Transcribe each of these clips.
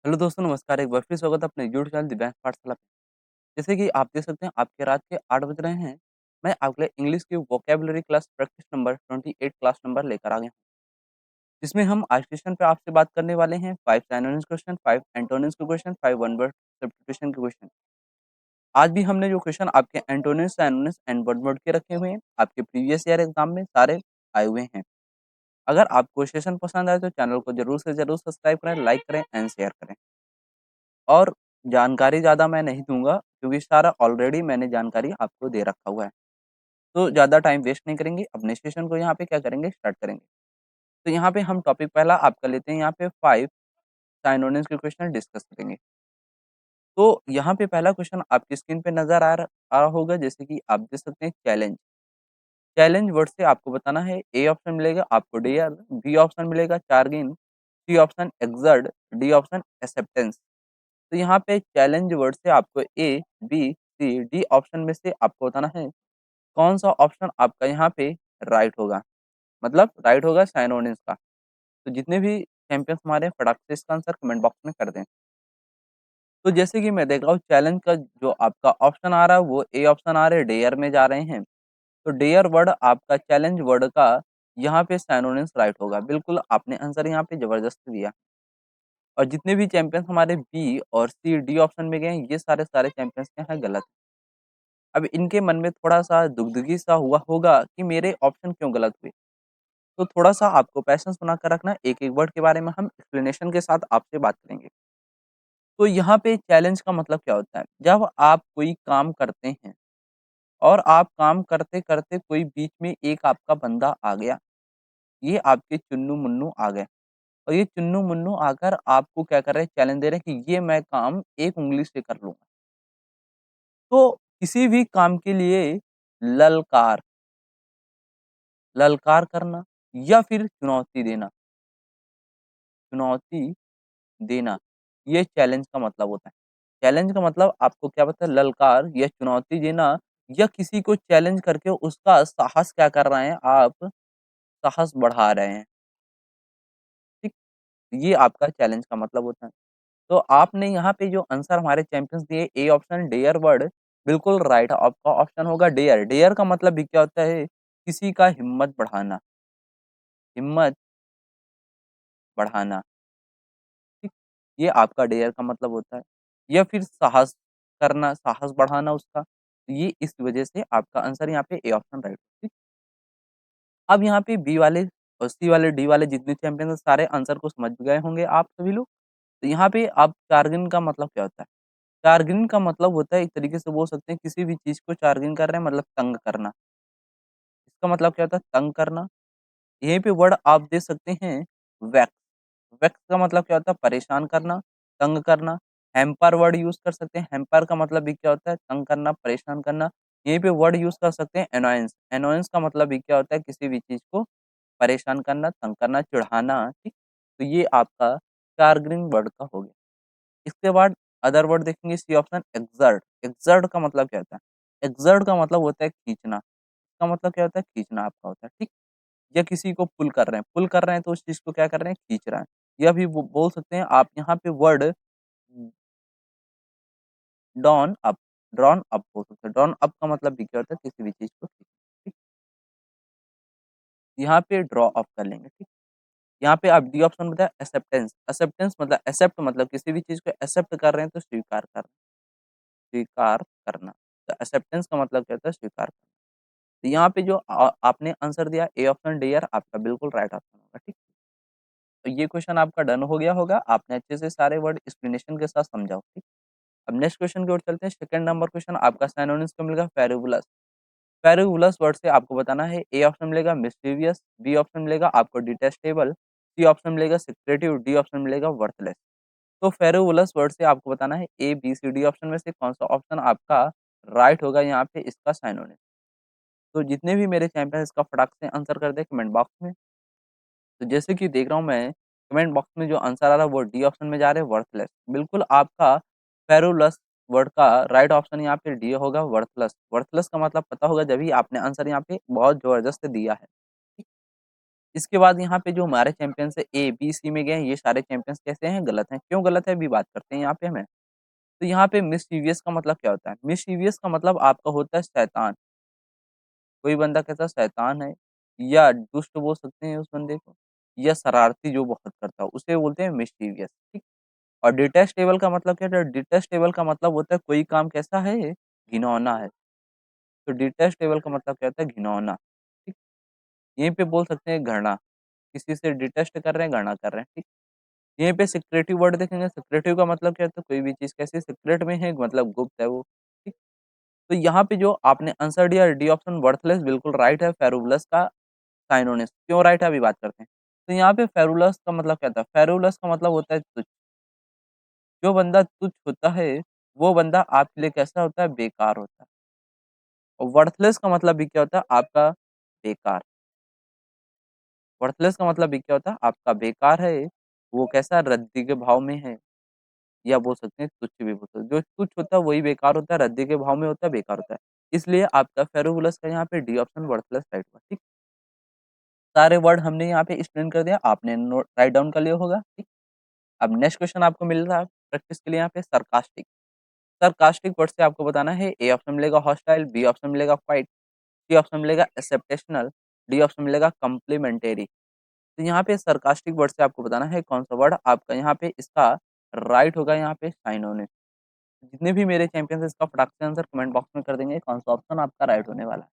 Hello दोस्तों नमस्कार, एक बार फिर स्वागत है अपने यूट्यूब चैनल दिव्यांश पाठशाला पे। जैसे कि आप देख सकते हैं आपके रात के 8 बज रहे हैं। मैं आपके लिए इंग्लिश की vocabulary class practice number 28 class number लेकर आ गया हूँ। जिसमें हम आज के सेशन पे आपसे बात करने वाले हैं 5 सिनोनिम्स क्वेश्चन, 5 एंटोनिम्स के क्वेश्चन, 5 वन वर्ड सब्स्टिट्यूशन के क्वेश्चन। आज भी हमने जो क्वेश्चन आपके antonyms, synonyms and one word के रखे हुए हैं, आपके प्रीवियस ईयर एग्जाम में सारे आए हुए हैं। अगर आपको सेशन पसंद आए तो चैनल को जरूर से जरूर सब्सक्राइब करें, लाइक करें एंड शेयर करें। और जानकारी ज़्यादा मैं नहीं दूँगा क्योंकि सारा ऑलरेडी मैंने जानकारी आपको दे रखा हुआ है। तो ज़्यादा टाइम वेस्ट नहीं करेंगे, अपने सेशन को यहाँ पे क्या करेंगे स्टार्ट करेंगे। तो यहाँ पे हम टॉपिक पहला आपका लेते हैं यहाँ पे 5 सिनोनिम्स के क्वेश्चन डिस्कस करेंगे। तो यहाँ पे पहला क्वेश्चन आपकी स्क्रीन पे नज़र आ रहा होगा जैसे कि आप देख सकते हैं चैलेंज। चैलेंज वर्ड से आपको बताना है ए ऑप्शन मिलेगा आपको डेयर, बी ऑप्शन मिलेगा chagrin, C option exert, D option acceptance. तो यहाँ पे चैलेंज वर्ड से आपको A, B, C, D option में से आपको बताना है कौन-सा ऑप्शन आपका यहाँ पे राइट होगा। मतलब राइट होगा सिनोनिम्स का। तो जितने भी चैंपियंस हमारे हैं फटाक से इसका आंसर कमेंट बॉक्स में कर दें। तो जैसे कि मैं देख रहा हूँ चैलेंज का जो आपका ऑप्शन आ रहा है वो ए ऑप्शन आ रहे हैं, डेयर में जा रहे हैं। तो डेयर वर्ड आपका चैलेंज वर्ड का यहाँ पे सिनोनिम्स राइट होगा। बिल्कुल आपने आंसर यहाँ पे ज़बरदस्त दिया। और जितने भी चैंपियंस हमारे बी और सी, डी ऑप्शन में गए हैं ये सारे चैंपियंस क्या हैं गलत। अब इनके मन में थोड़ा-सा दुगदुगी सा हुआ होगा कि मेरे ऑप्शन क्यों गलत हुए। तो थोड़ा-सा आपको पैशेंस बनाकर रखना, एक-एक वर्ड के बारे में हम एक्सप्लेनेशन के साथ आपसे बात करेंगे। तो यहाँ पे चैलेंज का मतलब क्या होता है? जब आप कोई काम करते हैं और आप काम करते-करते कोई बीच में एक आपका बंदा आ गया, ये आपके चुन्नू-मुन्नू आ गए और ये चुन्नू-मुन्नू आकर आपको क्या कर रहे हैं चैलेंज दे रहे हैं कि ये मैं काम एक उँगली से कर लूँगा। तो किसी भी काम के लिए ललकार ललकार करना या फिर चुनौती देना, ये चैलेंज का मतलब होता है। चैलेंज का मतलब आपको क्या पता है ललकार या चुनौती देना या किसी को चैलेंज करके उसका साहस क्या कर रहे हैं आप, साहस बढ़ा रहे हैं, ठीक? ये आपका चैलेंज का मतलब होता है। तो आपने यहाँ पे जो आंसर हमारे चैंपियंस दिए ए ऑप्शन डेयर वर्ड बिल्कुल राइट आपका ऑप्शन होगा डेयर। डेयर का मतलब भी क्या होता है? किसी का हिम्मत बढ़ाना, हिम्मत बढ़ाना, ठीक? ये आपका डेयर का मतलब होता है या फिर साहस करना, साहस बढ़ाना उसका। तो ये इस वजह से आपका आंसर यहाँ पे ए ऑप्शन राइट, ठीक? अब यहाँ पे बी वाले और सी वाले, डी वाले जितने चैंपियन हैं सारे आंसर को समझ गए होंगे आप सभी लोग। तो यहाँ पे आप टारगेट का मतलब क्या होता है? टारगेटिंग का मतलब होता है एक तरीके से बोल सकते हैं किसी भी चीज़ को टारगेटिंग कर रहे हैं मतलब तंग करना। इसका मतलब क्या होता है? तंग करना। यहीं पे वर्ड आप दे सकते हैं वैक्स। वैक्स का मतलब क्या होता है? परेशान करना, तंग करना। हैम्पर वर्ड यूज़ कर सकते हैं। हैम्पर का मतलब भी क्या होता है? तंग करना, परेशान करना। यहीं पे वर्ड यूज़ कर सकते हैं एनोयंस। एनोयंस का मतलब भी क्या होता है? किसी भी चीज़ को परेशान करना, तंग करना, चिढ़ाना, ठीक? तो ये आपका टारगेटिंग वर्ड का हो गया। इसके बाद अदर वर्ड देखेंगे सी ऑप्शन एक्सर्ट। एक्सर्ट का मतलब क्या होता है? एक्सर्ट का मतलब होता है खींचना। इसका मतलब क्या होता है? खींचना आपका होता है, ठीक? या किसी को पुल कर रहे हैं तो उस चीज़ को क्या कर रहे हैं? खींच रहे हैं। या भी वो बोल सकते हैं आप यहाँ पे word drawn up, drawn up बोल सकते हैं। ड्रॉन अप का मतलब भी क्या होता है? किसी भी चीज़ को खींचना, ठीक? यहाँ पे ड्रॉ अप कर लेंगे, ठीक? यहाँ पे आप डी ऑप्शन बताया एक्सेप्टेंस। एक्सेप्टेंस मतलब एक्सेप्ट मतलब किसी भी चीज़ को एक्सेप्ट कर रहे हैं तो स्वीकार कर स्वीकार करना। तो एक्सेप्टेंस का मतलब क्या होता है? स्वीकार करना। तो यहाँ पे जो आपने आंसर दिया ए ऑप्शन डेयर आपका बिल्कुल राइट ऑप्शन होगा, ठीक? तो ये क्वेश्चन आपका डन हो गया होगा। आपने अच्छे से सारे वर्ड एक्सप्लेनेशन के साथ समझा हो, ठीक? अब नेक्स्ट क्वेश्चन की ओर चलते हैं। सेकंड नंबर क्वेश्चन आपका सिनोनिम्स का मिलेगा फेरिबुलस। फेरिबुलस वर्ड से आपको बताना है ए ऑप्शन मिलेगा मिस्टीरियस, बी ऑप्शन मिलेगा आपको डिटेस्टेबल, सी ऑप्शन मिलेगा सिक्रेटिव, डी ऑप्शन मिलेगा वर्थलेस। तो फेरिबुलस वर्ड से आपको बताना है ए, बी, सी, डी ऑप्शन में से कौन-सा ऑप्शन आपका राइट होगा यहाँ पे इसका सिनोनिम। तो जितने भी मेरे चैंपियन इसका फटाक से आंसर कर दें कमेंट बॉक्स में। तो जैसे कि देख रहा हूँ मैं कमेंट बॉक्स में जो आंसर आ रहा है वो डी ऑप्शन में जा रहे हैं वर्थलेस। बिल्कुल आपका फेरुलस वर्ड का राइट ऑप्शन यहाँ पे डी होगा वर्थलेस। वर्थलेस का मतलब पता होगा जब ही आपने आंसर यहाँ पे बहुत ज़बरदस्त दिया है। ठीक? इसके बाद यहाँ पे जो हमारे चैंपियंस है ए, बी, सी में गए हैं, ये सारे चैंपियंस कैसे हैं? गलत हैं। क्यों गलत है अभी बात करते हैं यहाँ पे हमें। तो यहाँ पे मिस्चीवियस का मतलब क्या होता है? मिस्चीवियस का मतलब आपका होता है शैतान। कोई बंदा कैसा शैतान है या दुष्ट बोल सकते हैं उस बंदे को या शरारती जो बहुत करता हो, उसे बोलते हैं मिस्चीवियस, ठीक? और डिटेस्टेबल का मतलब क्या है? डिटेस्टेबल का मतलब होता है कोई काम कैसा है? घिनौना है। तो डिटेस्टेबल का मतलब क्या होता है? घिनौना, ठीक? यहीं पे बोल सकते हैं घृणा, किसी से डिटेस्ट कर रहे हैं, घृणा कर रहे हैं, ठीक? यहीं पे सिक्रेटिव वर्ड देखेंगे, सिक्रेटिव का मतलब क्या होता है? कोई भी चीज़ कैसी सीक्रेट में है मतलब गुप्त है वो, ठीक? तो यहाँ पे जो आपने आंसर दिया डी ऑप्शन वर्थलेस बिल्कुल राइट है, फेरुलस का साइनोनिम्स क्यों राइट है अभी बात करते हैं। तो यहाँ पे फेरुलस का मतलब क्या था? फेरुलस का मतलब होता है तुच्छ। जो बंदा तुच्छ होता है, वो बंदा आपके लिए कैसा होता है? बेकार होता है। और वर्थलेस का मतलब भी क्या होता है? आपका बेकार। वर्थलेस का मतलब भी क्या होता है? आपका बेकार है, वो कैसा रद्दी के भाव में है या बोल सकते हैं तुच्छ भी बोल सकते हैं। जो तुच्छ होता है वही बेकार होता है, रद्दी के भाव में होता है, बेकार होता है। इसलिए आपका फेरुलस का यहाँ पे डी ऑप्शन वर्थलेस राइट हुआ, ठीक? सारे वर्ड हमने यहाँ पे एक्सप्लेन कर दिया, आपने नोट राइट डाउन कर लिया होगा, ठीक? अब नेक्स्ट क्वेश्चन आपको मिल रहा है प्रैक्टिस के लिए यहाँ पे सरकास्टिक। सरकास्टिक वर्ड से आपको बताना है ए ऑप्शन मिलेगा हॉस्टाइल, बी ऑप्शन मिलेगा क्वाइट, सी ऑप्शन मिलेगा एक्सेप्टेशनल, डी ऑप्शन मिलेगा कॉम्प्लीमेंटरी। तो यहाँ पे सरकास्टिक वर्ड से आपको बताना है कौन सा वर्ड आपका यहाँ पे इसका राइट होगा यहाँ पे साइनोनिम। जितने भी मेरे चैंपियंस इसका फटाक से आंसर कमेंट बॉक्स में कर देंगे कौन सा ऑप्शन आपका राइट होने वाला है।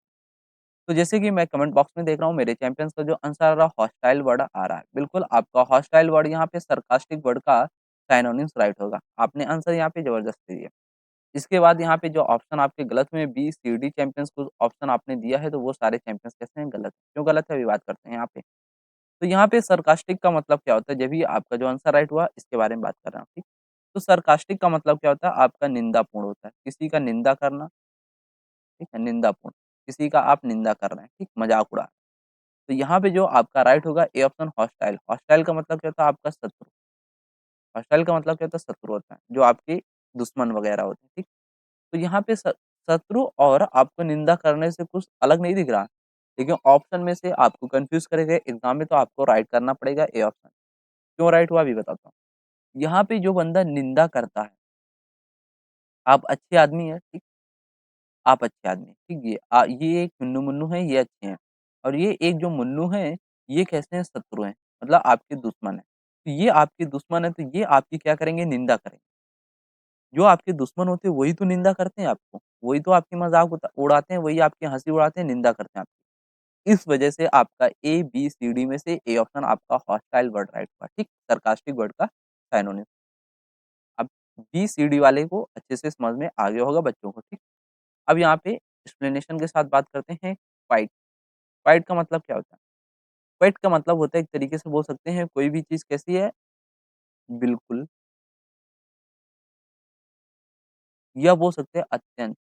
तो जैसे कि मैं कमेंट बॉक्स में देख रहा हूँ मेरे चैंपियंस का जो आंसर आ रहा है हॉस्टाइल वर्ड आ रहा है। बिल्कुल आपका हॉस्टाइल वर्ड यहाँ पे सरकास्टिक वर्ड का साइनोनिम्स राइट होगा। आपने आंसर यहाँ पे जबरदस्त दे दिया। इसके बाद यहाँ पे जो ऑप्शन आपके गलत हुए बी, सी, डी चैंपियंस को ऑप्शन आपने दिया है तो वो सारे चैंपियंस कैसे हैं? गलत। क्यों गलत है अभी बात करते हैं यहाँ पे। तो यहाँ पे सरकास्टिक का मतलब क्या होता है? जब भी आपका जो आंसर राइट हुआ इसके बारे में बात कर रहा हूँ, ठीक? तो सरकास्टिक का मतलब क्या होता है? आपका निंदापूर्ण होता है। किसी का निंदा करना, ठीक है? निंदापूर्ण। किसी का आप निंदा कर रहे हैं, ठीक? मज़ाक उड़ा रहे हैं। तो यहाँ पे जो आपका राइट होगा ए ऑप्शन हॉस्टाइल। हॉस्टाइल का मतलब क्या होता है? आपका शत्रु। हॉस्टाइल का मतलब क्या होता है? शत्रु होता है, जो आपके दुश्मन वगैरह होते हैं, ठीक? तो यहाँ पे शत्रु और आपको निंदा करने से कुछ अलग नहीं दिख रहा, लेकिन ऑप्शन में से आपको कंफ्यूज करेगा एग्जाम में तो आपको राइट करना पड़ेगा ए ऑप्शन। क्यों राइट हुआ अभी बताता हूँ। यहाँ पे जो बंदा निंदा करता है, आप अच्छे आदमी हैं, ठीक? आप अच्छे आदमी हैं, ठीक? ये एक चुन्नू-मुन्नू है, ये अच्छे हैं। और ये एक जो मुन्नू है, ये कैसे हैं? शत्रु हैं, मतलब आपके दुश्मन हैं। तो ये आपके दुश्मन हैं, तो ये आपकी क्या करेंगे? निंदा करेंगे। जो आपके दुश्मन होते हैं, वही तो निंदा करते हैं आपको। वही तो आपकी मज़ाक उड़ाते हैं, वही आपकी हँसी उड़ाते हैं, निंदा करते हैं आपकी। इस वजह से आपका ए, बी, सी, डी में से ए ऑप्शन आपका हॉस्टाइल वर्ड राइट हुआ, ठीक? सार्कास्टिक वर्ड का सिनोनिम। अब बी, सी, डी वाले को अच्छे से समझ में आ गया होगा बच्चों को, ठीक? अब यहाँ पे एक्सप्लेनेशन के साथ बात करते हैं क्वाइट। क्वाइट का मतलब क्या होता है? क्वाइट का मतलब होता है एक तरीके से बोल सकते हैं कोई भी चीज़ कैसी है? बिल्कुल, या बोल सकते हैं अत्यंत।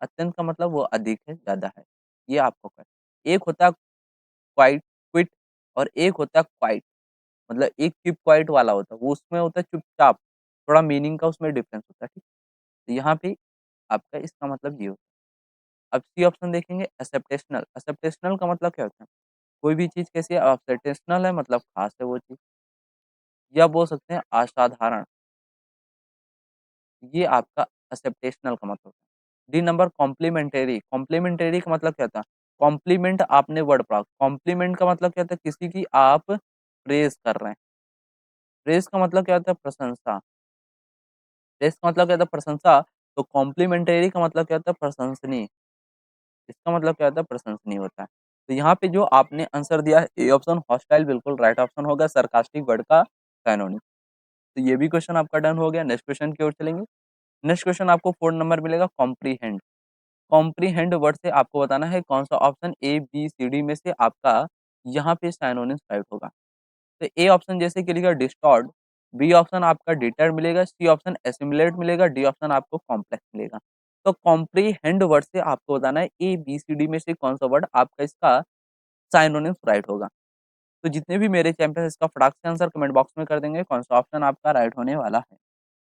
अत्यंत का मतलब वो अधिक है, ज़्यादा है। ये आपको एक होता है क्वाइट क्विट और एक होता है क्वाइट। मतलब एक कीप क्वाइट वाला होता है, वो उसमें होता है चुपचाप, थोड़ा मीनिंग का उसमें डिफरेंस होता है, ठीक? तो यहाँ पे आपका इसका मतलब ये होता है। अब सी ऑप्शन देखेंगे एक्सेप्टेशनल। एक्सेप्टेशनल का मतलब क्या होता है? कोई भी चीज़ कैसी है? एक्सेप्टेशनल है मतलब खास है वो चीज़, या बोल सकते हैं असाधारण। ये आपका एक्सेप्टेशनल का मतलब है। D number complementary. कॉम्प्लीमेंटरी का मतलब क्या होता है? कॉम्प्लीमेंट आपने वर्ड पढ़ा, कॉम्प्लीमेंट का मतलब क्या होता है? किसी की आप प्रेज़ कर रहे हैं। प्रेज़ का मतलब क्या होता है? प्रशंसा। प्रेज़ का मतलब क्या होता है? प्रशंसा। तो कॉम्प्लीमेंटरी का मतलब क्या होता है? प्रशंसनीय। इसका मतलब क्या होता है? प्रशंसनीय होता है। तो यहाँ पे जो आपने आंसर दिया है ए ऑप्शन हॉस्टाइल बिल्कुल राइट ऑप्शन होगा सार्कास्टिक वर्ड का सिनोनिम। तो ये भी क्वेश्चन आपका डन हो गया। नेक्स्ट क्वेश्चन की ओर चलेंगे। नेक्स्ट क्वेश्चन आपको 4 नंबर मिलेगा कॉम्प्रीहेंड। कॉम्प्रीहेंड वर्ड से आपको बताना है कौन सा option A, B, C, D में से आपका यहाँ पे सिनोनिम्स राइट होगा। तो ए ऑप्शन जैसे कि लिखा डिस्टॉर्ट, बी ऑप्शन आपका डिटर्ड मिलेगा, सी ऑप्शन एसिमिलेट मिलेगा, डी ऑप्शन आपको कॉम्प्लेक्स मिलेगा। तो कॉम्प्रीहेंड वर्ड से आपको बताना है ए, बी, सी, डी में से कौन सा वर्ड आपका इसका सिनोनिम्स राइट होगा। तो जितने भी मेरे चैंपियन इसका फटाक से आंसर कमेंट बॉक्स में कर देंगे कौन सा ऑप्शन आपका राइट होने वाला है।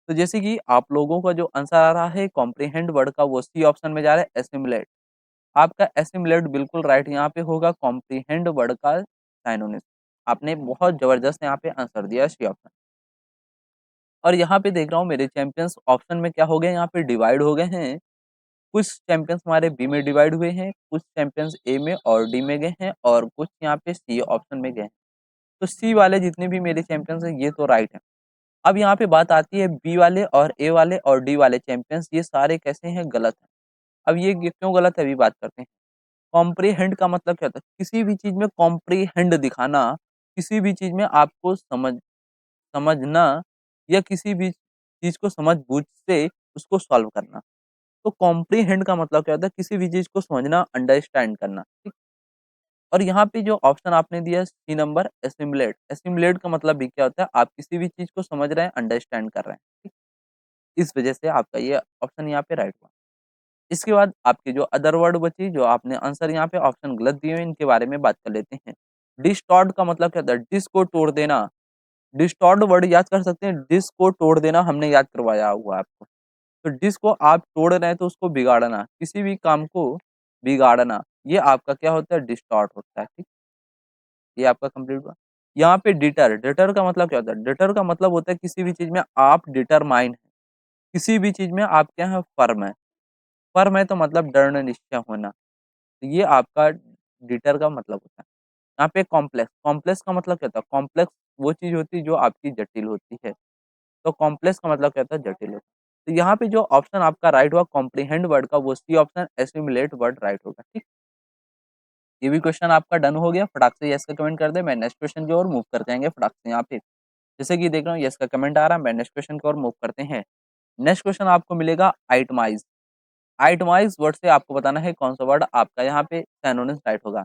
तो जैसे कि आप लोगों का जो आंसर आ रहा है कॉम्प्रीहेंड वर्ड का वो सी ऑप्शन में जा रहा है एसिमिलेट। आपका एसिमिलेट बिल्कुल राइट यहाँ पे होगा कॉम्प्रीहेंड वर्ड का साइनोनिम्स। आपने बहुत ज़बरदस्त यहाँ पे आंसर दिया सी ऑप्शन। और यहाँ पे देख रहा हूँ मेरे चैंपियंस ऑप्शन में क्या हो गए यहाँ पे डिवाइड हो गए हैं। कुछ चैंपियंस हमारे बी में डिवाइड हुए हैं, कुछ चैंपियंस ए में और डी में गए हैं और कुछ यहाँ पे सी ऑप्शन में गए हैं। तो सी वाले जितने भी मेरे चैंपियंस हैं ये तो राइट है। अब यहाँ पे बात आती है बी वाले और ए वाले और डी वाले चैंपियंस ये सारे कैसे हैं? गलत हैं। अब ये क्यों गलत है अभी बात करते हैं। कॉम्प्रिहेंड का मतलब क्या होता है? किसी भी चीज़ में कॉम्प्रिहेंड दिखाना, किसी भी चीज़ में आपको समझना या किसी भी चीज़ को समझ-बूझ से उसको सॉल्व करना। तो कॉम्प्रिहेंड का मतलब क्या होता है? किसी भी चीज़ को समझना, अंडरस्टैंड करना, ठीक? और यहाँ पे जो ऑप्शन आपने दिया है सी नंबर एसिमुलेट, एसिमुलेट का मतलब भी क्या होता है? आप किसी भी चीज़ को समझ रहे हैं, अंडरस्टैंड कर रहे हैं, ठीक? इस वजह से आपका ये ऑप्शन यहाँ पे राइट हुआ। इसके बाद आपके जो अदर वर्ड बची, जो आपने आंसर यहाँ पे ऑप्शन गलत दिए हुए हैं, इनके बारे में बात कर लेते हैं। डिस्टॉर्ट का मतलब क्या होता है? डिस्क को तोड़ देना। डिस्टॉर्ट वर्ड याद कर सकते हैं, डिस्क को तोड़ देना हमने याद करवाया हुआ है आपको। तो डिस्क को आप तोड़ रहे हैं तो उसको बिगाड़ना, किसी भी काम को बिगाड़ना, ये आपका क्या होता है? डिस्टॉर्ट होता है, ठीक? ये आपका कंप्लीट हुआ। यहाँ पे डिटर, डिटर का मतलब क्या होता है? डिटर का मतलब होता है किसी भी चीज़ में आप डिटरमाइन हैं, किसी भी चीज़ में आप क्या हैं? फर्म हैं। फर्म है तो मतलब दृढ़ निश्चय होना, तो ये आपका डिटर का मतलब होता है। यहाँ पे कॉम्प्लेक्स, कॉम्प्लेक्स का मतलब क्या होता है? कॉम्प्लेक्स वो चीज़ होती है जो आपकी जटिल होती है, तो कॉम्प्लेक्स का मतलब क्या होता है? जटिल होता है। तो यहाँ पे जो ऑप्शन आपका राइट हुआ कॉम्प्रिहेंड वर्ड का, वो C option assimilate word right होगा, ठीक? ये भी क्वेश्चन आपका डन हो गया, फटाक से यस का कमेंट कर दे। मैं नेक्स्ट क्वेश्चन की ओर मूव कर जाएँगे फटाक से यहाँ पे। जैसे कि देख रहा हूँ यस का कमेंट आ रहा है, मैं नेक्स्ट क्वेश्चन की ओर मूव करते हैं। नेक्स्ट क्वेश्चन आपको मिलेगा आइटमाइज़। आइटमाइज़ वर्ड से आपको बताना है कौन सा वर्ड आपका यहाँ पे सिनोनिम्स राइट होगा।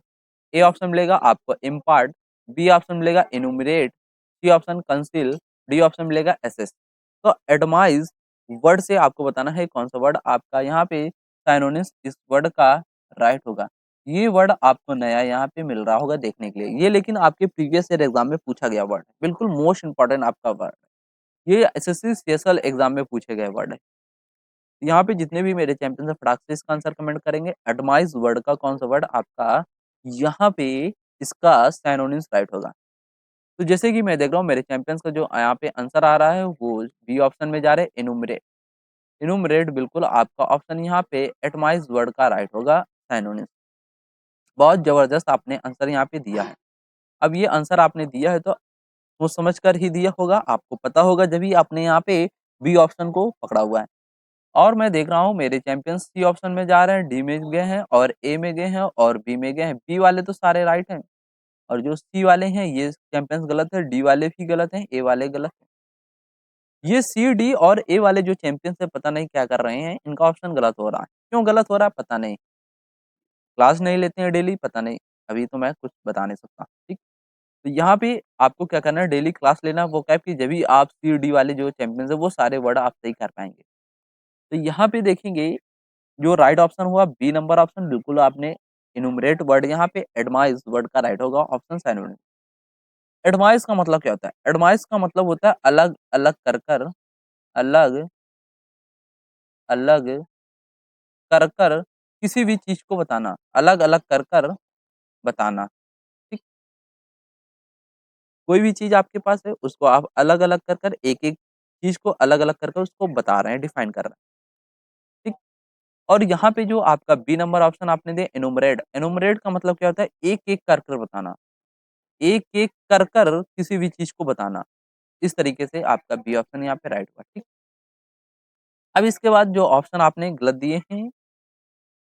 ए ऑप्शन मिलेगा आपको इम्पार्ट, बी ऑप्शन मिलेगा enumerate, C option conceal, D option मिलेगा एसेस। तो एटमाइज़ वर्ड से आपको बताना है कौन सा वर्ड आपका यहाँ पे सिनोनिम्स इस वर्ड का राइट होगा। ये वर्ड आपको नया यहाँ पे मिल रहा होगा देखने के लिए। ये लेकिन आपके प्रीवियस ईयर एग्ज़ाम में पूछा गया वर्ड है। बिल्कुल मोस्ट इम्पोर्टेंट आपका वर्ड है। ये एसएससी सीएसएल एग्ज़ाम में पूछे गए वर्ड है। यहाँ पे जितने भी मेरे चैंपियंस हैं फटाक से इसका आंसर कमेंट करेंगे। एटमाइज़ वर्ड का कौन सा वर्ड आपका यहाँ पे इसका सिनोनिम्स राइट होगा। तो जैसे कि मैं देख रहा हूँ मेरे चैंपियंस का जो यहाँ पे आंसर आ रहा है वो बी ऑप्शन में जा रहे हैं एनुमरेट। एनुमरेट बिल्कुल आपका ऑप्शन यहाँ पे एटमाइज़ वर्ड का राइट होगा सिनोनिम्स। बहुत ज़बरदस्त आपने आंसर यहाँ पे दिया है। अब ये आंसर आपने दिया है तो सोच समझ कर ही दिया होगा, आपको पता होगा जभी आपने यहाँ पे बी ऑप्शन को पकड़ा हुआ है। और मैं देख रहा हूँ मेरे चैंपियंस सी ऑप्शन में जा रहे हैं, डी में गए हैं और ए में गए हैं और बी में गए हैं। बी वाले तो सारे राइट हैं और जो सी वाले हैं ये चैंपियंस गलत है, डी वाले भी गलत हैं, ए वाले गलत हैं। ये सी, डी और ए वाले जो चैंपियंस हैं पता नहीं क्या कर रहे हैं, इनका ऑप्शन गलत हो रहा है। क्यों गलत हो रहा है पता नहीं। क्लास नहीं लेते हैं डेली पता नहीं, अभी तो मैं कुछ बता नहीं सकता, ठीक? तो यहाँ पे आपको क्या करना है डेली क्लास लेना वोकैब की, जभी आप सी, डी वाले जो चैंपियंस हैं वो सारे वर्ड आप सही कर पाएँगे। तो यहाँ पे देखेंगे जो राइट ऑप्शन हुआ बी नंबर ऑप्शन, बिल्कुल आपने इनुमरेट वर्ड यहाँ पे एडमाइस वर्ड का राइट होगा ऑप्शन सिनोनिम। एडमाइस का मतलब क्या होता है? एडमाइस का मतलब होता है अलग अलग कर कर, अलग अलग कर कर किसी भी चीज को बताना, अलग अलग कर कर बताना, ठीक? कोई भी चीज आपके पास है उसको आप अलग अलग कर कर एक एक चीज को अलग अलग कर कर उसको बता रहे हैं, डिफाइन कर रहे हैं, ठीक? और यहाँ पे जो आपका बी नंबर ऑप्शन आपने दिया एनुमरेट, एनुमरेट का मतलब क्या होता है? एक एक कर कर बताना, एक-एक कर कर किसी भी चीज़ को बताना। इस तरीके से आपका बी ऑप्शन यहाँ पे राइट हुआ, ठीक। अब इसके बाद जो ऑप्शन आपने गलत दिए हैं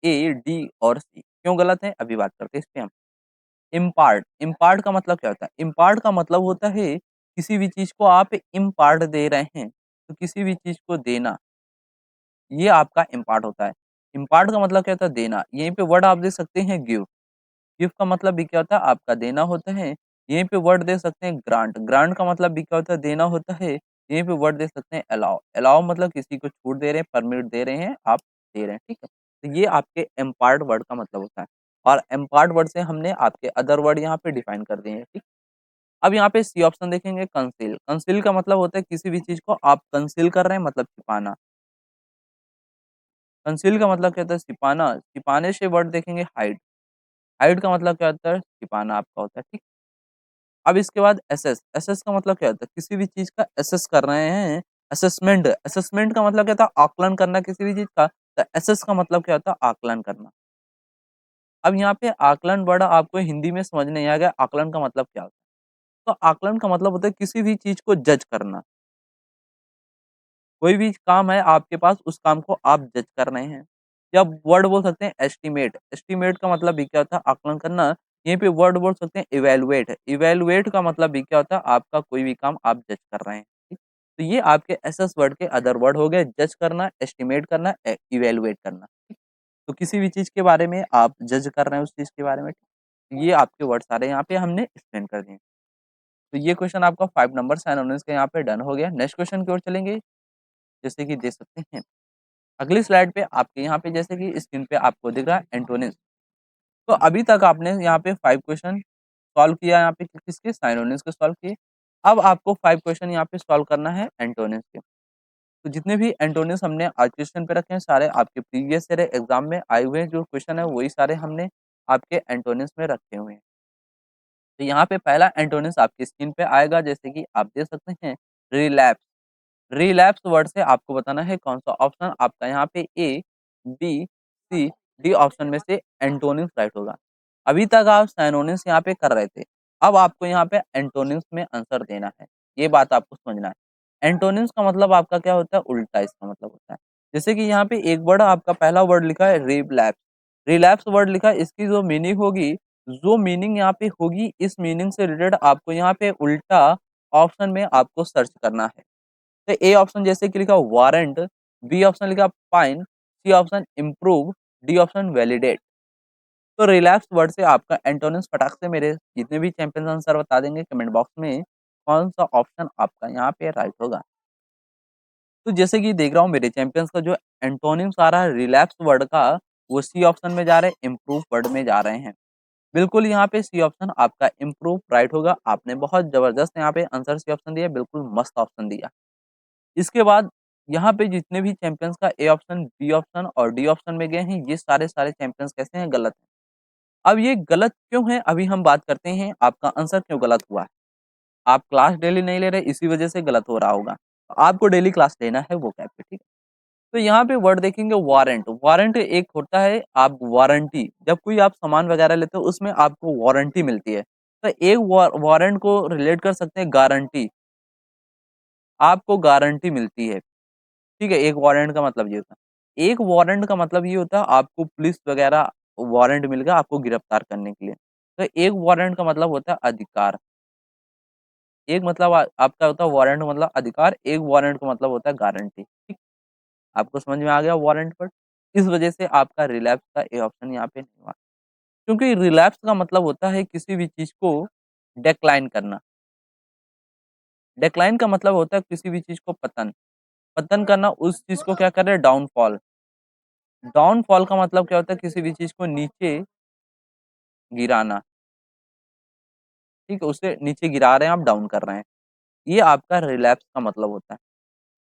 ए, डी और सी, क्यों गलत है? अभी बात करते हैं इस पे हम। इम्पार्ट, इम्पार्ट का मतलब क्या होता है? इम्पार्ट का मतलब होता है किसी भी चीज़ को आप इम्पार्ट दे रहे हैं, तो किसी भी चीज़ को देना, ये आपका इम्पार्ट होता है। इम्पार्ट का मतलब क्या होता है? देना। यहीं पे वर्ड आप देख सकते हैं गिव। गिफ्ट का मतलब भी क्या होता है? आपका देना होता है। यहीं पे वर्ड दे सकते हैं ग्रांट, ग्रांट का मतलब भी क्या होता है? देना होता है। यहीं पे वर्ड दे सकते हैं अलाउ, अलाउ मतलब किसी को छूट दे रहे हैं, परमिट दे रहे हैं, आप दे रहे हैं, ठीक है? तो ये आपके एम्पार्ट वर्ड का मतलब होता है और एम्पार्ट वर्ड से हमने आपके अदर वर्ड यहाँ पे डिफाइन कर दिए हैं, ठीक? अब यहाँ पे सी ऑप्शन देखेंगे कंसील, कंसील का मतलब होता है किसी भी चीज़ को आप कंसील कर रहे हैं मतलब छिपाना। कंसील का मतलब क्या होता है? छिपाना, छिपाने से वर्ड देखेंगे हाइड, हाइड का मतलब क्या होता है? छिपाना आपका होता है, ठीक? अब इसके बाद एसेस, एसेस का मतलब क्या होता है? किसी भी चीज़ का एसेस कर रहे हैं, असेसमेंट, असेसमेंट का मतलब क्या था? आकलन करना किसी भी चीज़ का, तो एसेस का मतलब क्या होता है? आकलन करना। अब यहाँ पे आकलन वर्ड आपको हिंदी में समझ नहीं आ गया, आकलन का मतलब क्या होता है? तो आकलन का मतलब होता है किसी भी चीज़ को जज करना। कोई भी काम है आपके पास, उस काम को आप जज कर रहे हैं। या वर्ड बोल सकते हैं एस्टीमेट, एस्टीमेट का मतलब भी क्या होता है? आकलन करना। यहीं पे वर्ड बोल सकते हैं इवैल्यूएट, इवैल्यूएट का मतलब भी क्या होता है? आपका कोई भी काम आप जज कर रहे हैं। ठीक? तो ये आपके एसएस वर्ड के अदर वर्ड हो गए, जज करना, एस्टीमेट करना, इवैल्यूएट करना। ठीक? तो किसी भी चीज़ के बारे में आप जज कर रहे हैं उस चीज़ के बारे में। ये आपके वर्ड सारे यहाँ पे हमने एक्सप्लेन कर दिए। तो ये क्वेश्चन आपका 5 नंबर साइनोनिम्स का यहाँ पे डन हो गया। नेक्स्ट क्वेश्चन की ओर चलेंगे, जैसे कि देख सकते हैं। अगली स्लाइड पे आपके यहाँ पे जैसे कि स्क्रीन पे आपको दिख रहा है एंटोनिम्स। तो अभी तक आपने यहाँ पे 5 क्वेश्चन सॉल्व किया, यहाँ पे किसके? साइनोनिम्स के सॉल्व किए। अब आपको 5 क्वेश्चन यहाँ पे सॉल्व करना है एंटोनिम्स के। तो जितने भी एंटोनिम्स हमने आज क्वेश्चन पे रखे हैं, सारे आपके प्रीवियस ईयर एग्जाम में आए हुए जो क्वेश्चन है वही सारे हमने आपके एंटोनिम्स में रखे हुए हैं। तो यहाँ पे पहला एंटोनिम्स आपकी स्क्रीन पे आएगा, जैसे कि आप देख सकते हैं, रिलैप्स। रिलैप्स वर्ड से आपको बताना है कौन सा ऑप्शन आपका यहाँ पे ए, बी, सी, डी ऑप्शन में से एंटोनिम्स राइट होगा। अभी तक आप साइनोनिम्स यहाँ पे कर रहे थे, अब आपको यहाँ पे एंटोनिम्स में आंसर देना है। ये बात आपको समझना है। एंटोनिम्स का मतलब आपका क्या होता है? उल्टा इसका मतलब होता है। जैसे कि यहाँ पे एक वर्ड आपका पहला वर्ड लिखा है रिलैप्स, रिलैप्स वर्ड लिखा है, इसकी जो मीनिंग होगी, जो मीनिंग यहाँ पे होगी, इस मीनिंग से रिलेटेड आपको यहाँ पे उल्टा ऑप्शन में आपको सर्च करना है। तो ए ऑप्शन जैसे कि लिखा वारंट, बी ऑप्शन लिखा fine, C option improve, D option validate. तो रिलैप्स वर्ड से आपका एंटोनिम्स फटाक से मेरे जितने भी चैंपियंस आंसर बता देंगे कमेंट बॉक्स में, कौन सा ऑप्शन आपका यहाँ पे राइट होगा। तो जैसे कि देख रहा हूँ मेरे चैंपियंस का जो एंटोनिम्स आ रहा है रिलैप्स वर्ड का, वो सी ऑप्शन में जा रहे हैं, इम्प्रूव वर्ड में जा रहे हैं। बिल्कुल यहाँ पे सी ऑप्शन आपका इम्प्रूव राइट होगा। आपने बहुत जबरदस्त यहाँ पे आंसर सी ऑप्शन दिया, बिल्कुल मस्त ऑप्शन दिया। इसके बाद यहाँ पे जितने भी चैंपियंस का ए ऑप्शन, बी ऑप्शन और डी ऑप्शन में गए हैं, ये सारे चैंपियंस कैसे हैं? गलत हैं। अब ये गलत क्यों है? अभी हम बात करते हैं आपका आंसर क्यों गलत हुआ है। आप क्लास डेली नहीं ले रहे, इसी वजह से गलत हो रहा होगा। आपको डेली क्लास लेना है वो कैब पे, ठीक है। तो यहाँ पे वर्ड देखेंगे वारंट, वारंट एक होता है आप वारंटी, जब कोई आप सामान वगैरह लेते हो उसमें आपको वारंटी मिलती है। तो एक वारंट को रिलेट कर सकते हैं गारंटी, आपको गारंटी मिलती है। ठीक है, एक वारंट का मतलब ये होता है। एक वारंट का मतलब ये होता है आपको पुलिस वगैरह वारंट मिल गया आपको गिरफ्तार करने के लिए। तो एक वारंट का मतलब होता है अधिकार। एक मतलब आपका होता है वारंट मतलब अधिकार, एक वारंट का मतलब होता है गारंटी। ठीक, आपको समझ में आ गया वारंट पर। इस वजह से आपका रिलैप्स का ए ऑप्शन यहाँ पे नहीं हुआ, क्योंकि रिलैप्स का मतलब होता है किसी भी चीज को डेक्लाइन करना। डेक्लाइन का मतलब होता है किसी भी चीज को पतन, पतन करना, उस चीज को क्या कर रहे हैं? डाउनफॉल। डाउनफॉल का मतलब क्या होता है? किसी भी चीज को नीचे गिराना। ठीक है, उसे नीचे गिरा रहे हैं, आप डाउन कर रहे हैं। ये आपका रिलैप्स का मतलब होता है।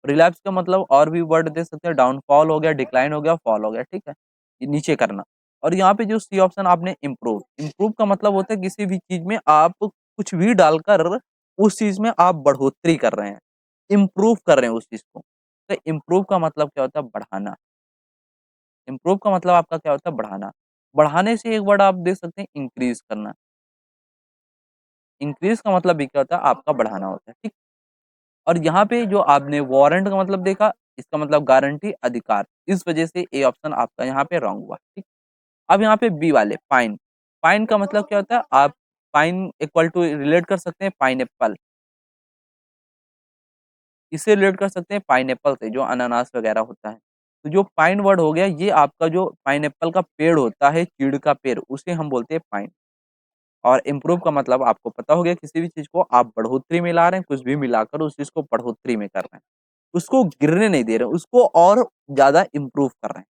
रिलैप्स का मतलब और भी वर्ड दे सकते हैं, डाउनफॉल हो गया, डिक्लाइन हो गया, फॉल हो गया, ठीक है, ये नीचे करना। और यहाँ पे जो सी ऑप्शन आपने इम्प्रूव, इम्प्रूव का मतलब होता है किसी भी चीज में आप कुछ भी डालकर उस चीज में आप बढ़ोतरी कर रहे हैं, इम्प्रूव कर रहे हैं उस चीज को। तो इम्प्रूव का मतलब क्या होता है? बढ़ाना। इम्प्रूव का मतलब आपका क्या होता है? बढ़ाना। बढ़ाने से एक वर्ड आप देख सकते हैं इंक्रीज करना। इंक्रीज का मतलब भी क्या होता है? आपका बढ़ाना होता है, ठीक। और यहाँ पे जो आपने वारंट का मतलब देखा, इसका मतलब गारंटी, अधिकार। इस वजह से ए ऑप्शन आपका यहाँ पे रॉन्ग हुआ, ठीक। अब यहाँ पे बी वाले पाइन, पाइन का मतलब क्या होता है? आप पाइन इक्वल टू रिलेट कर सकते हैं पाइनएप्पल, इसे रिलेट कर सकते हैं पाइनएप्पल से, जो अनानास वगैरह होता है। तो जो पाइन वर्ड हो गया, ये आपका जो पाइनएप्पल का पेड़ होता है, चीड़ का पेड़, उसे हम बोलते हैं पाइन। और इम्प्रूव का मतलब आपको पता हो गया, किसी भी चीज को आप बढ़ोतरी में ला रहे हैं, कुछ भी मिलाकर उस चीज को बढ़ोतरी में कर रहे हैं, उसको गिरने नहीं दे रहे हैं, उसको और ज्यादा इम्प्रूव कर रहे हैं।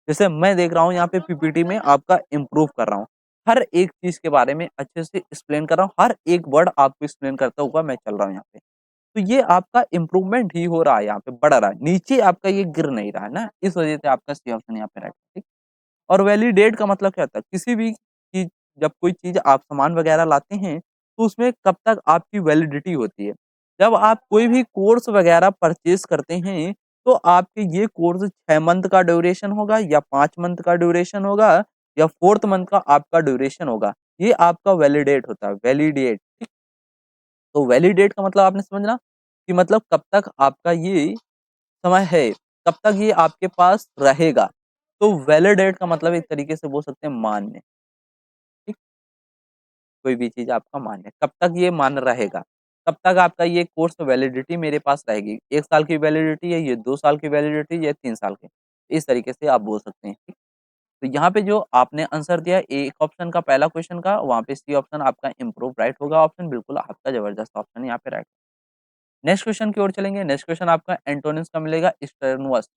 जैसे मैं देख रहा हूँ यहाँ पे पीपीटी में आपका इम्प्रूव कर रहा हूँ, हर एक चीज के बारे में अच्छे से एक्सप्लेन कर रहा हूँ, हर एक वर्ड आपको एक्सप्लेन करता हुआ मैं चल रहा हूँ यहाँ पे। तो ये आपका इम्प्रूवमेंट ही हो रहा है, यहाँ पे बढ़ रहा है, नीचे आपका ये गिर नहीं रहा है ना, इस वजह से आपका सी ऑप्शन यहाँ पे राइट है, ठीक। और वैलिडेट का मतलब क्या होता है? किसी भी चीज, जब कोई चीज आप सामान वगैरह लाते हैं, तो उसमें कब तक आपकी वैलिडिटी होती है। जब आप कोई भी कोर्स वगैरह परचेज़ करते हैं, तो आपके ये कोर्स 6 मंथ का ड्यूरेशन होगा या 5 मंथ का ड्यूरेशन होगा या 4th मंथ का आपका ड्यूरेशन होगा। ये आपका वैलिडेट होता है, वैलिडेट। तो वैलिडेट का मतलब आपने समझना कि मतलब कब तक आपका ये समय है, कब तक ये आपके पास रहेगा। तो वैलिडेट का मतलब एक तरीके से बोल सकते हैं मान्य, ठीक? कोई भी चीज़ आपका मान्य, कब तक ये मान्य रहेगा, कब तक आपका ये कोर्स वैलिडिटी मेरे पास रहेगी। 1 साल की वैलिडिटी है, ये 2 साल की वैलिडिटी, ये 3 साल की। इस तरीके से आप बोल सकते हैं, ठीक? तो यहाँ पे जो आपने आंसर दिया एक ऑप्शन का पहला क्वेश्चन का, वहाँ पे सी ऑप्शन आपका इम्प्रूव राइट होगा ऑप्शन, बिल्कुल आपका ज़बरदस्त ऑप्शन यहाँ पे राइट। नेक्स्ट क्वेश्चन की ओर चलेंगे। नेक्स्ट क्वेश्चन आपका एंटोनिम्स का मिलेगा स्टेरनुअस।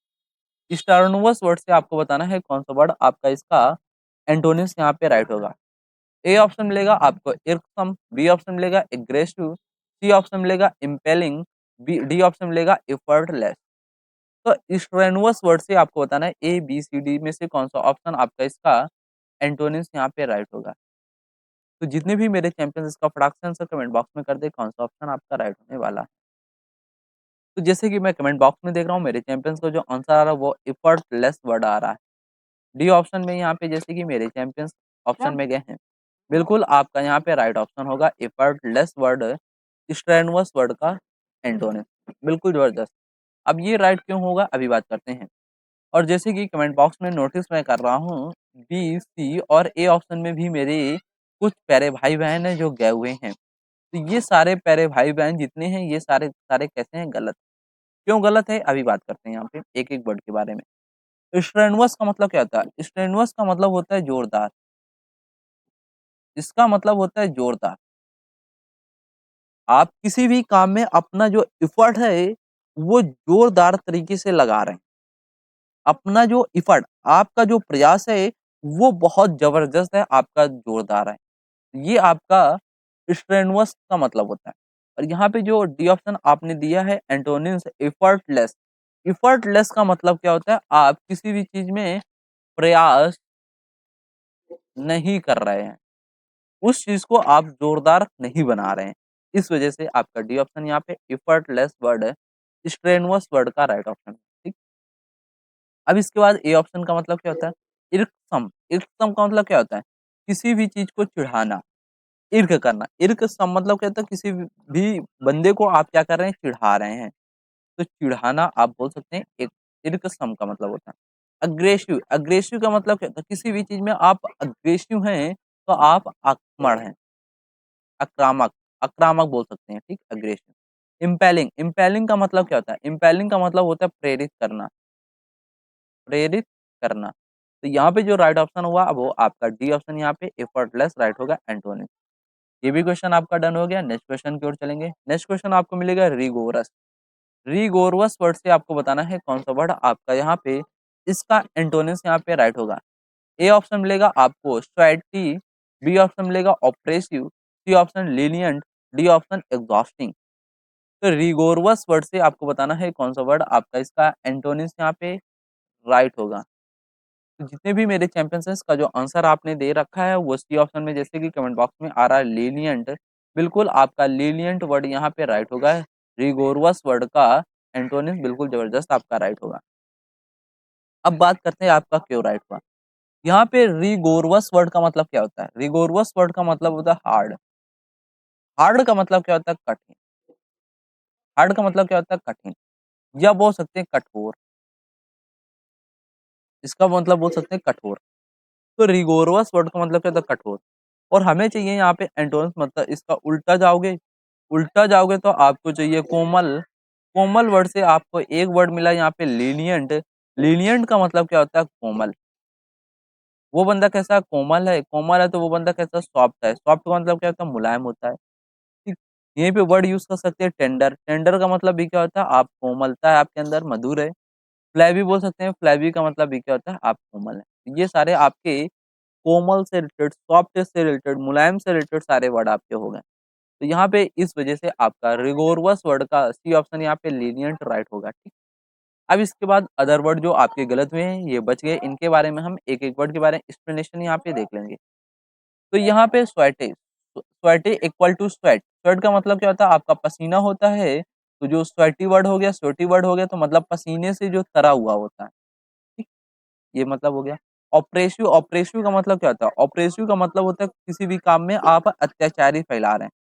स्टेरनुअस वर्ड से आपको बताना है कौन सा वर्ड आपका इसका एंटोनिम्स यहाँ पे राइट होगा। ए ऑप्शन मिलेगा आपको इर्कसम, बी ऑप्शन मिलेगा एग्रेसिव, सी ऑप्शन मिलेगा इम्पेलिंग, बी डी ऑप्शन मिलेगा एफर्टलेस। तो स्ट्रेनुअस वर्ड से आपको बताना है ए बी सी डी में से कौन सा ऑप्शन आपका इसका एंटोनिम्स यहाँ पे राइट होगा। तो जितने भी मेरे चैंपियंस इसका फटाक से आंसर कमेंट बॉक्स में कर दे कौन सा ऑप्शन आपका राइट होने वाला है। तो जैसे कि मैं कमेंट बॉक्स में देख रहा हूँ मेरे चैंपियंस का जो आंसर आ रहा है वो एफर्टलेस वर्ड आ रहा है। डी ऑप्शन में यहाँ पे जैसे कि मेरे चैंपियंस ऑप्शन में गए हैं। बिल्कुल आपका यहाँ पे राइट ऑप्शन होगा एफर्टलेस वर्ड स्ट्रेनुअस वर्ड का एंटोनिम। बिल्कुल ज़बरदस्त। अब ये राइट क्यों होगा अभी बात करते हैं। और जैसे कि कमेंट बॉक्स में नोटिस मैं कर रहा हूँ बी, सी और ए ऑप्शन में भी मेरे कुछ प्यारे भाई-बहन हैं जो गए हुए हैं। तो ये सारे प्यारे भाई-बहन जितने हैं ये सारे सारे कैसे हैं गलत। क्यों गलत है अभी बात करते हैं यहाँ पे एक-एक वर्ड के बारे में। स्ट्रेनुअस का मतलब क्या होता है? स्ट्रेनुअस का मतलब होता है जोरदार। इसका मतलब होता है जोरदार। आप किसी भी काम में अपना जो एफर्ट है, वो जोरदार तरीके से लगा रहे हैं। अपना जो एफर्ट, आपका जो प्रयास है, वो बहुत ज़बरदस्त है, आपका जोरदार है। ये आपका स्ट्रेनुअस का मतलब होता है। और यहाँ पे जो डी ऑप्शन आपने दिया है एंटोनिम्स एफर्टलेस। एफर्टलेस का मतलब क्या होता है? आप किसी भी चीज़ में प्रयास नहीं कर रहे हैं। उस चीज़ को आप ज़ोरदार नहीं बना रहे हैं। इस वजह से आपका डी ऑप्शन यहाँ पे एफर्टलेस वर्ड है, स्ट्रेनुअस वर्ड का राइट ऑप्शन है, ठीक? अब इसके बाद ए ऑप्शन का मतलब क्या होता है? इर्कसम, इर्कसम का मतलब क्या होता है? किसी भी चीज़ को चिढ़ाना, इर्क करना। इर्कसम मतलब क्या होता है? किसी भी बंदे को आप क्या कर रहे हैं? चिढ़ा रहे हैं। तो चिढ़ाना आप बोल सकते हैं एक इर्कसम का मतलब होता है। अग्रेसिव, अग्रेसिव का मतलब क्या होता है? किसी भी चीज़ में आप अग्रेसिव हैं, तो आप आक्रामक हैं। आक्रामक, आक्रामक बोल सकते हैं, ठीक? अग्रेसिव। इम्पेलिंग, इम्पेलिंग का मतलब क्या होता है? इम्पेलिंग का मतलब होता है प्रेरित करना, प्रेरित करना। तो यहाँ पे जो राइट ऑप्शन हुआ वो आपका डी ऑप्शन यहाँ पे एफर्टलेस राइट होगा एंटोनिम। ये भी क्वेश्चन आपका डन हो गया। नेक्स्ट क्वेश्चन की ओर चलेंगे। नेक्स्ट क्वेश्चन आपको मिलेगा रिगोरस। रिगोरवस वर्ड से आपको बताना है कौन सा वर्ड आपका यहाँ पे इसका एंटोनिम्स यहाँ पे राइट होगा। ए ऑप्शन मिलेगा आपको स्ट्रैटी, बी ऑप्शन मिलेगा oppressive, C option lenient, D option exhausting. तो रिगोरवस वर्ड से आपको बताना है कौन सा वर्ड आपका इसका एंटोनिम्स यहाँ पे राइट होगा। तो जितने भी मेरे चैंपियंस हैं इसका जो आंसर आपने दे रखा है वो सी ऑप्शन में जैसे कि कमेंट बॉक्स में आ रहा है लीनिएंट। बिल्कुल आपका लीनिएंट वर्ड यहाँ पे राइट होगा। रिगोरवस वर्ड का एंटोनिम्स बिल्कुल जबरदस्त आपका राइट होगा। अब बात करते हैं आपका क्यों राइट हुआ। यहाँ पे रिगोरवस वर्ड का मतलब क्या होता है? रिगोरवस वर्ड का मतलब होता है हार्ड। हार्ड का मतलब क्या होता है? कठिन। हार्ड का मतलब क्या होता है? कठिन। या बोल सकते हैं कठोर। इसका मतलब बोल सकते हैं कठोर। तो रिगोरवस वर्ड का मतलब क्या होता है? कठोर। और हमें चाहिए यहाँ पे एंटोनिम्स मतलब इसका उल्टा जाओगे तो आपको चाहिए कोमल। कोमल वर्ड से आपको एक वर्ड मिला यहाँ पे लीनिएंट। लीनिएंट का मतलब क्या होता है? कोमल। वो बंदा कैसा कोमल है, कोमल है तो वो बंदा कैसा सॉफ्ट है। सॉफ्ट का मतलब क्या होता है? मुलायम होता है। ठीक, यहीं पे वर्ड यूज़ कर सकते हैं टेंडर। टेंडर का मतलब भी क्या होता है? आप कोमलता है आपके अंदर, मधुर है। फ्लैवी बोल सकते हैं, फ्लैवी का मतलब भी क्या होता है? आप कोमल हैं। ये सारे आपके कोमल से रिलेटेड, सॉफ्ट से रिलेटेड, मुलायम से रिलेटेड सारे वर्ड आपके हो गए। तो यहाँ पे इस वजह से आपका रिगोरवस वर्ड का सी ऑप्शन यहाँ पे लीनिएंट राइट होगा, ठीक। अब इसके बाद अदर वर्ड जो आपके गलत हुए हैं, ये बच गए, इनके बारे में हम एक-एक वर्ड के बारे में एक्सप्लेनेशन यहाँ पे देख लेंगे। तो यहाँ पे स्वेटेज, sweaty equal to sweat, sweat का मतलब क्या होता है आपका पसीना होता है, तो जो स्वेटी वर्ड हो गया, स्वेटी वर्ड हो गया तो मतलब पसीने से जो तरा हुआ होता है, ठीक? ये मतलब हो गया। ऑप्रेसिव, ऑप्रेसिव का मतलब क्या होता है? ऑप्रेसिव का मतलब होता है किसी भी काम में आप अत्याचारी फैला रहे हैं,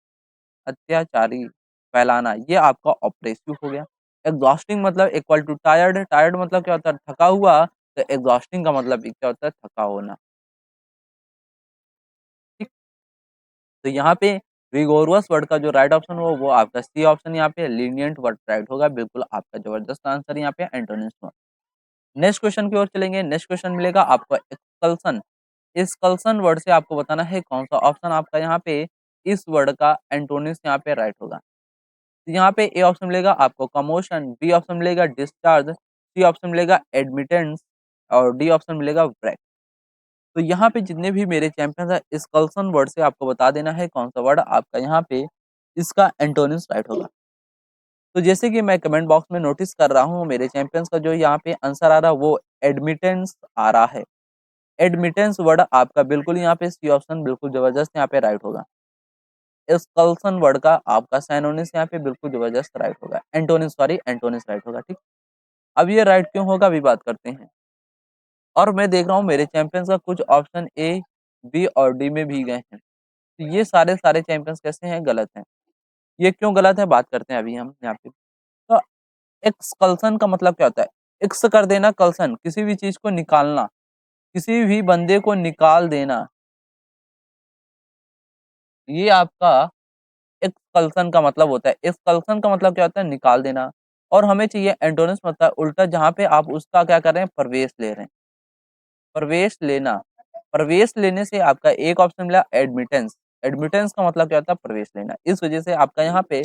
अत्याचारी फैलाना, ये आपका ऑप्रेसिव हो गया। एग्जॉस्टिंग मतलब इक्वल टू टायर्ड, टायर्ड मतलब क्या होता है? थका हुआ, तो एग्जॉस्टिंग का मतलब भी क्या होता है? थका होना, ठीक? तो यहाँ पे रिगोरस वर्ड का जो राइट ऑप्शन हो वो आपका सी ऑप्शन यहाँ पे लीनियंट वर्ड राइट होगा, बिल्कुल आपका जबरदस्त आंसर यहाँ पे एंटोनिम्स में। नेक्स्ट क्वेश्चन की ओर चलेंगे। नेक्स्ट क्वेश्चन मिलेगा आपको एक्सकल्सन। एक्सकल्सन वर्ड से आपको बताना है कौन सा ऑप्शन आपका यहाँ पे इस वर्ड का एंटोनिम्स यहाँ पे राइट होगा। तो यहाँ पे ए ऑप्शन मिलेगा आपको कमोशन, बी ऑप्शन मिलेगा डिस्चार्ज, सी ऑप्शन मिलेगा एडमिटेंस और डी ऑप्शन मिलेगा ब्रेक। तो यहाँ पे जितने भी मेरे चैंपियंस है एक्सकल्सन वर्ड से आपको बता देना है कौन सा वर्ड आपका यहाँ पे इसका एंटोनिम्स राइट होगा। तो जैसे कि मैं कमेंट बॉक्स में नोटिस कर रहा हूँ मेरे चैंपियंस का जो यहाँ पे आंसर आ रहा है वो एडमिटेंस आ रहा है। एडमिटेंस वर्ड आपका बिल्कुल यहाँ पे सी ऑप्शन बिल्कुल जबरदस्त यहाँ पे राइट होगा। एक्सकल्सन वर्ड का आपका साइनोनिम्स यहाँ पे बिल्कुल जबरदस्त राइट होगा, एंटोनिम्स सॉरी एंटोनिम्स राइट होगा, ठीक। अब ये राइट क्यों होगा अभी बात करते हैं। और मैं देख रहा हूँ मेरे चैंपियंस का कुछ ऑप्शन ए, बी और डी में भी गए हैं, तो ये सारे सारे चैंपियंस कैसे हैं? गलत हैं। ये क्यों गलत है बात करते हैं अभी हम यहाँ पे। तो एक्सकल्सन का मतलब क्या होता है? एक्स कर देना, कल्सन किसी भी चीज को निकालना, किसी भी बंदे को निकाल देना, ये आपका एक्सकल्सन का मतलब होता है। एक्सकल्सन का मतलब क्या होता है? निकाल देना। और हमें चाहिए एंटोनिम्स मतलब उल्टा, जहाँ पे आप उसका क्या कर रहे हैं? प्रवेश ले रहे हैं, प्रवेश लेना। प्रवेश लेने से आपका एक ऑप्शन मिला एडमिटेंस। एडमिटेंस का मतलब क्या होता है? प्रवेश लेना। इस वजह से आपका यहाँ पे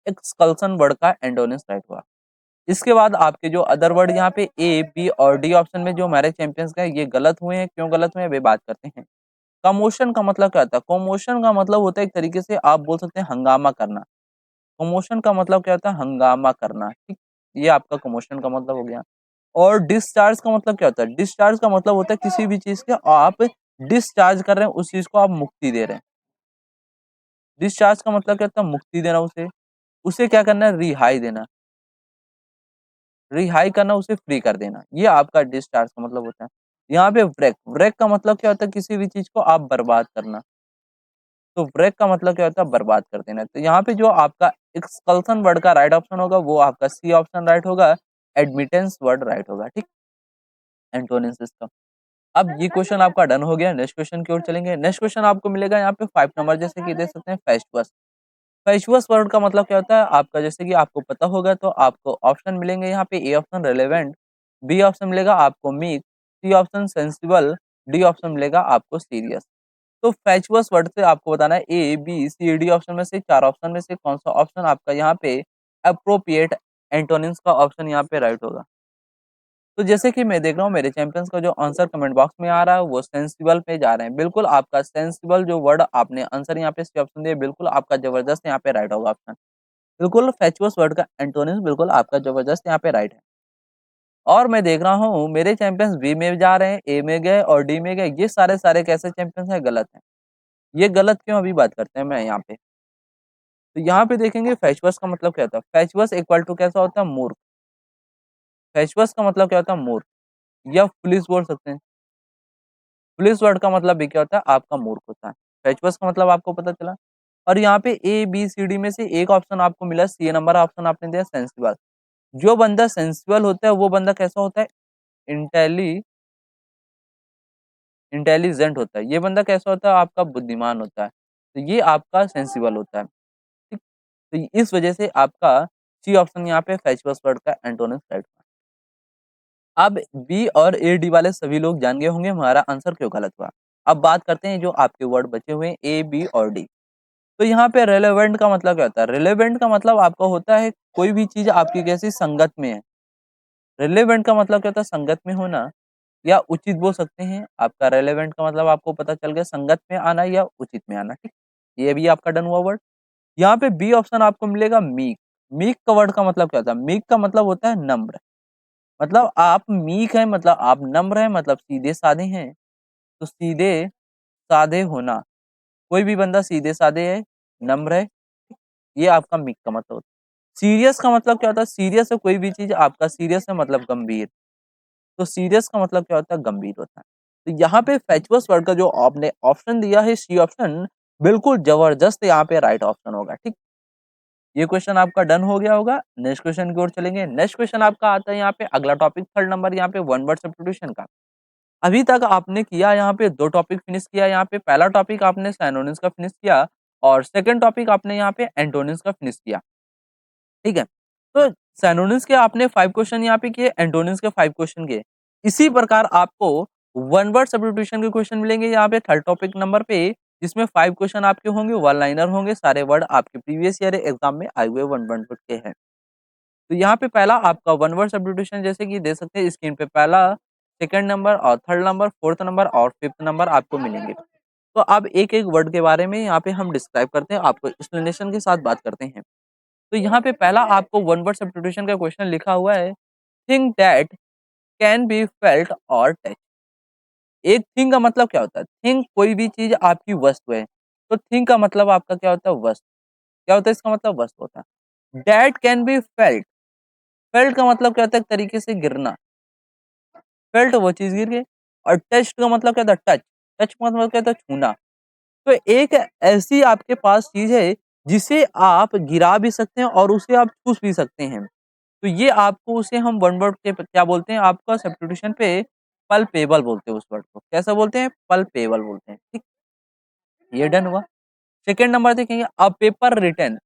एक्सकल्सन वर्ड का एंटोनिम्स राइट हुआ। इसके बाद आपके जो अदर वर्ड यहाँ पे ए, बी और डी ऑप्शन में जो हमारे चैंपियंस गए ये गलत हुए हैं। क्यों गलत हुए हैं वे बात करते हैं। कमोशन का मतलब क्या होता है? कमोशन का मतलब होता है एक तरीके से आप बोल सकते हैं हंगामा करना। कमोशन का मतलब क्या होता है? हंगामा करना, ठीक। ये आपका कमोशन का मतलब हो गया। और डिस्चार्ज का मतलब क्या होता है? डिस्चार्ज का मतलब होता है किसी भी चीज के आप डिस्चार्ज कर रहे हैं, उस चीज को आप मुक्ति दे रहे हैं। डिस्चार्ज का मतलब क्या होता है? मुक्ति देना, उसे उसे क्या करना है? रिहाई देना, रिहाई करना, उसे फ्री कर देना, ये आपका डिस्चार्ज का मतलब होता है। यहाँ पे ब्रेक, ब्रेक का मतलब क्या होता है? किसी भी चीज को आप बर्बाद करना। तो ब्रेक का मतलब क्या होता है? बर्बाद कर देना। तो यहाँ पे जो आपका एक्सकल्सन वर्ड का राइट ऑप्शन होगा वो आपका सी ऑप्शन राइट होगा, एडमिटेंस वर्ड राइट होगा, ठीक। Antonym system. अब ये क्वेश्चन आपका डन हो गया। नेक्स्ट क्वेश्चन की ओर चलेंगे। नेक्स्ट क्वेश्चन आपको मिलेगा यहाँ पे 5 नंबर, जैसे कि देख सकते हैं फेस्टिवस। फेस्टिवस वर्ड का मतलब क्या होता है आपका? जैसे कि आपको पता होगा तो आपको ऑप्शन मिलेंगे यहाँ पे A option relevant, B option मिलेगा आपको meek, C option sensible, D option मिलेगा आपको सीरियस। तो फैचुअस वर्ड से आपको बताना है ए, बी, सी, डी ऑप्शन में से, चार ऑप्शन में से कौन सा ऑप्शन आपका यहाँ पे अप्रोप्रिएट एंटोनिम्स का ऑप्शन यहाँ पे राइट होगा। तो जैसे कि मैं देख रहा हूँ मेरे चैंपियंस का जो आंसर कमेंट बॉक्स में आ रहा है वो सेंसिबल पे जा रहे हैं। बिल्कुल आपका सेंसिबल जो वर्ड आपने आंसर यहाँ पे सी ऑप्शन दिया, बिल्कुल आपका जबरदस्त यहाँ पे राइट होगा ऑप्शन। बिल्कुल फैचुअस वर्ड का एंटोनिम्स बिल्कुल आपका जबरदस्त यहाँ पे राइट है। और मैं देख रहा हूँ मेरे चैंपियंस बी में जा रहे हैं, ए में गए और डी में गए। ये सारे सारे कैसे चैंपियंस हैं? गलत हैं। ये गलत क्यों अभी बात करते हैं मैं यहाँ पे। तो यहाँ पे देखेंगे फैचुअस का मतलब क्या होता है? फैचुअस इक्वल टू कैसा होता है? मूर्ख। फैचुअस का मतलब क्या होता है? मूर्ख, या पुलिस बोल सकते हैं। पुलिस वर्ड का मतलब भी क्या होता है? आपका मूर्ख होता है। फैचुअस का मतलब आपको पता चला। और यहाँ पे ए, बी, सी, डी में से एक ऑप्शन आपको मिला, सी नंबर ऑप्शन आपने दिया सेंसिबल। जो बंदा सेंसिबल होता है वो बंदा कैसा होता है? इंटेली इंटेलिजेंट होता है। ये बंदा कैसा होता है? आपका बुद्धिमान होता है। तो ये आपका सेंसिबल होता है, ठीक। तो इस वजह से आपका सी ऑप्शन यहाँ पे फैचुअस वर्ड का एंटोनिम्स राइट हुआ। अब बी और ए, डी वाले सभी लोग जान गए होंगे हमारा आंसर क्यों गलत हुआ। अब बात करते हैं जो आपके वर्ड बचे हुए हैं ए, बी और डी। तो यहाँ पे रेलेवेंट का मतलब क्या होता है? रेलेवेंट का मतलब आपका होता है कोई भी चीज आपकी कैसी संगत में है। रेलेवेंट का मतलब क्या होता है? संगत में होना, या उचित बोल सकते हैं। आपका रेलेवेंट का मतलब आपको पता चल गया, संगत में आना या उचित में आना, ठीक। ये भी आपका डन हुआ वर्ड। यहाँ पे बी ऑप्शन आपको मिलेगा मीक। मीक का वर्ड का मतलब क्या होता है? मीक का मतलब होता है नम्र। मतलब आप मीक है मतलब आप नम्र है, मतलब सीधे साधे हैं। तो सीधे साधे होना, कोई भी बंदा सीधे साधे है, नम्र है, ये आपका मीक का मतलब होता है। सीरियस का मतलब क्या होता है? सीरियस है कोई भी चीज आपका, सीरियस है मतलब गंभीर, तो सीरियस का मतलब क्या होता है? गंभीर होता है। तो यहाँ पे फैचुअस वर्ड का जो आपने ऑप्शन दिया है सी ऑप्शन, बिल्कुल जबरदस्त यहाँ पे राइट ऑप्शन होगा। ठीक, ये क्वेश्चन आपका डन हो गया होगा। नेक्स्ट क्वेश्चन की ओर चलेंगे। नेक्स्ट क्वेश्चन आपका आता है यहाँ पे अगला टॉपिक, थर्ड नंबर यहाँ पे वन वर्ड सब्स्टिट्यूशन का। अभी तक आपने किया यहाँ पे दो टॉपिक फिनिश किया। यहाँ पे पहला टॉपिक आपने सिनोनिम्स का फिनिश किया और सेकंड टॉपिक आपने यहाँ पे एंटोनिम्स का फिनिश किया। ठीक है, तो सिनोनिम्स के आपने 5 क्वेश्चन यहाँ पे किए, एंटोनिम्स के 5 क्वेश्चन किए। इसी प्रकार आपको वन वर्ड सब्स्टिट्यूशन के क्वेश्चन मिलेंगे यहाँ पे थर्ड टॉपिक नंबर पे, जिसमें 5 क्वेश्चन आपके होंगे, वन लाइनर होंगे, सारे वर्ड आपके प्रीवियस ईयर एग्जाम में आए हुए वन वर्ड के हैं। तो यहाँ पे पहला आपका वन वर्ड सब्स्टिट्यूशन जैसे कि दे सकते हैं स्क्रीन पे, पहला, सेकंड नंबर और थर्ड नंबर, फोर्थ नंबर और फिफ्थ नंबर आपको मिलेंगे। तो अब एक एक वर्ड के बारे में यहाँ पे हम डिस्क्राइब करते हैं, आपको एक्सप्लेनेशन के साथ बात करते हैं। तो यहाँ पे पहला आपको वन वर्ड सब्स्टिट्यूशन का क्वेश्चन लिखा हुआ है, thing that can be felt or touch. एक थिंग का मतलब क्या होता है? थिंग कोई भी चीज आपकी वस्तु है, तो थिंग का मतलब आपका क्या होता है? वस्तु। क्या होता है इसका मतलब? वस्तु होता है। That can be felt, felt का मतलब क्या होता है? एक तरीके से गिरना, फेल्ट वो चीज गिर गई। और टच का मतलब क्या था? टच, टच का मतलब क्या था? छूना। तो एक ऐसी आपके पास चीज है जिसे आप गिरा भी सकते हैं और उसे आप छू भी सकते हैं। तो ये आपको, उसे हम वन वर्ड के क्या बोलते हैं? आपका सब्स्टिट्यूशन पे पल्पेबल बोलते हैं उस वर्ड को। कैसा बोलते हैं? पल्पेबल बोलते हैं। ठीक, ये डन हुआ। सेकेंड नंबर देखेंगे, अ पेपर रिटर्न।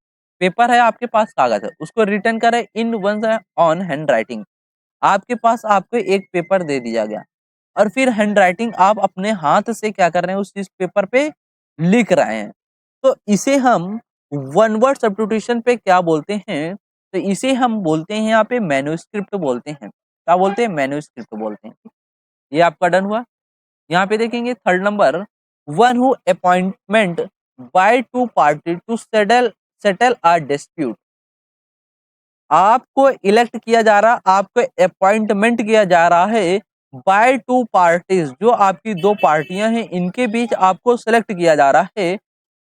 पेपर है आपके पास, कागज है, उसको रिटर्न करे in one on hand writing. आपके पास आपको एक पेपर दे दिया गया और फिर हैंड राइटिंग आप अपने हाथ से क्या कर रहे हैं? उस चीज पेपर पे लिख रहे हैं। तो इसे हम वन वर्ड सब्स्टिट्यूशन पे क्या बोलते हैं? तो इसे हम बोलते हैं यहाँ पे मैन्युस्क्रिप्ट बोलते हैं। क्या बोलते हैं? मैन्युस्क्रिप्ट बोलते हैं। ये आपका डन हुआ। यहाँ पे देखेंगे third number, one who appointment by two party to settle a dispute. आपको इलेक्ट किया जा रहा, आपको अपॉइंटमेंट किया जा रहा है बाय टू पार्टीज, जो आपकी दो पार्टियां हैं इनके बीच आपको सेलेक्ट किया जा रहा है।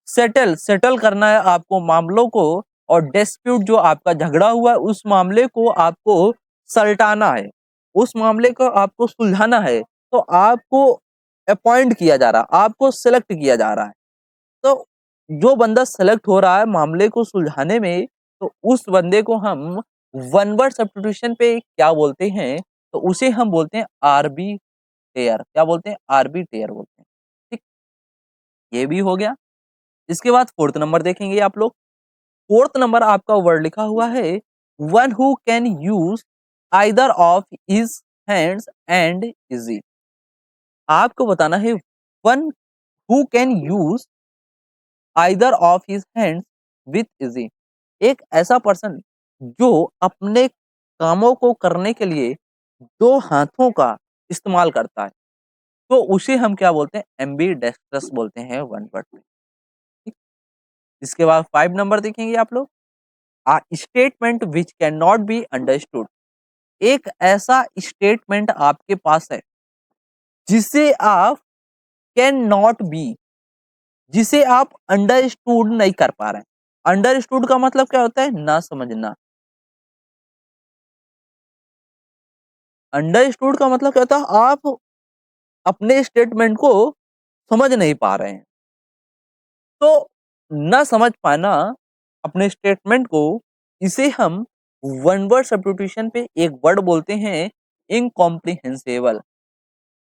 सेटल, सेटल करना है आपको मामलों को, और डिस्प्यूट जो आपका झगड़ा हुआ है उस मामले को आपको सलटाना है, उस मामले को आपको सुलझाना है। तो आपको अपॉइंट किया जा रहा है, आपको सेलेक्ट किया जा रहा है। तो जो बंदा सेलेक्ट हो रहा है मामले को सुलझाने में, तो उस बंदे को हम वन वर्ड सब्स्टिट्यूशन पे क्या बोलते हैं? तो उसे हम बोलते हैं आर्बिटेयर। क्या बोलते हैं? आर्बिटेयर बोलते हैं। ठीक, ये भी हो गया। इसके बाद फोर्थ नंबर देखेंगे आप लोग। फोर्थ नंबर आपका वर्ड लिखा हुआ है, one who can use either of his hands and easy. आपको बताना है one who can use either of his hands with easy. एक ऐसा पर्सन जो अपने कामों को करने के लिए दो हाथों का इस्तेमाल करता है, तो उसे हम क्या बोलते हैं? एम्बीडेक्स्ट्रस बोलते हैं वन वर्ड में। ठीक? इसके बाद 5 नंबर देखेंगे आप लोग, a statement which can not be understood. एक ऐसा स्टेटमेंट आपके पास है जिसे आप कैन नॉट बी, जिसे आप अंडरस्टूड नहीं कर पा रहे हैं। अंडरस्टूड का मतलब क्या होता है? ना समझना। अंडरस्टूड का मतलब क्या होता है? आप अपने स्टेटमेंट को समझ नहीं पा रहे हैं। तो ना समझ पाना अपने स्टेटमेंट को, इसे हम वन वर्ड सब्स्टिट्यूशन पे एक वर्ड बोलते हैं इनकॉम्प्रिहेंसिबल।